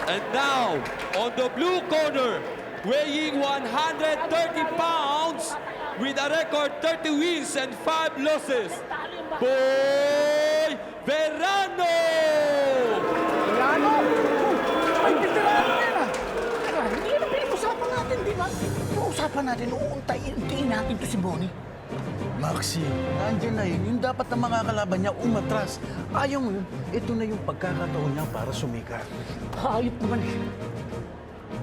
And now, on the blue corner, weighing 130 pounds, with a record 30 wins and 5 losses, Boy Verano! Verano? Ay, veterano yan ah. Teka, hindi yan ang pinag-usapan natin, di ba? Pinag-usapan natin, uuntayin natin to si Bonnie. Maxi, nandiyan na yun. Yung dapat na mga kalaban niya umatras. Ayaw mo yun, ito na yung pagkakataon niya para sumikat. Hayop naman eh.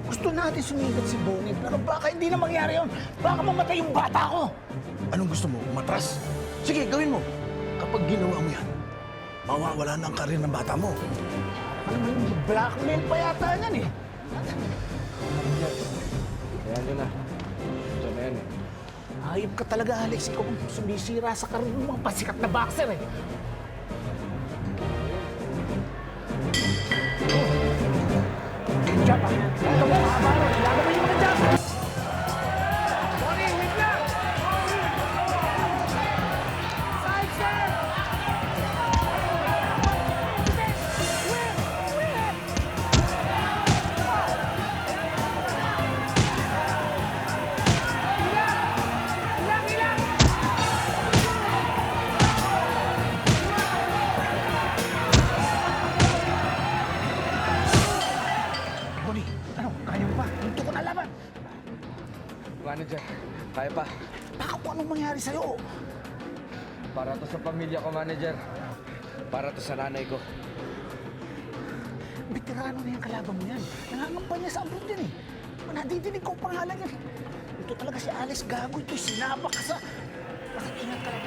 Gusto natin sumigat si Bonnie, pero baka hindi na mangyari yun. Baka mamatay yung bata ko. Anong gusto mo? Umatras? Sige, gawin mo. Kapag ginawa mo yan, mawawala na ang karir ng bata mo. Ano mo yung blackmail pa yata yan eh. Kaya nyo na. Ito na yan eh. Hayop ka talaga, Alex. Ikaw ang sumisira sa karir ng mga pasikat na boxer eh. Jump ah. Ito mo, Amaro. Ilaga mo yung mga jump. Bonnie, wait lang! Side step! Bonnie, ano? Kaya mo ba? Hinto ko na laban. Manager, kaya pa. Baka kung anong mangyari sa'yo. Para to sa pamilya ko, manager. Para to sa nanay ko. Veterano na yung kalaban mo yan. Nangangamba niya sa abroad yan eh. Nadidinig ko ang pangalan yan. Ito talaga si Alex Gago. Ito sinapak ka sa... Basta ingat ka lang.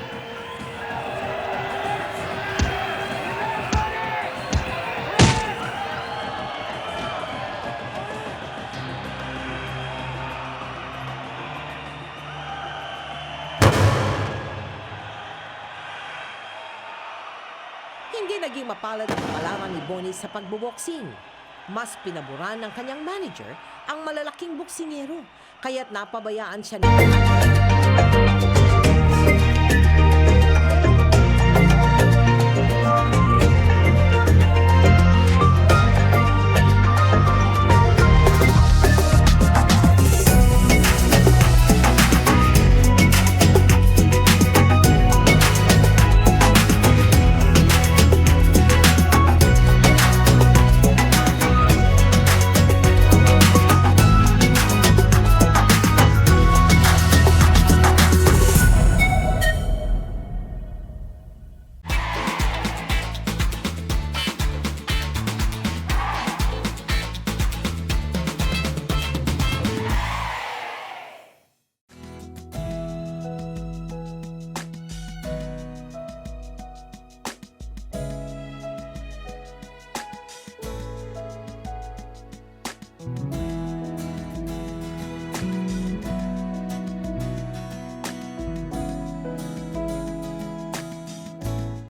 Hindi naging mapalad ang kalaban ni Bonnie sa pagboboksing. Mas pinaboran ng kanyang manager ang malalaking boksingero, kaya't napabayaan siya nito.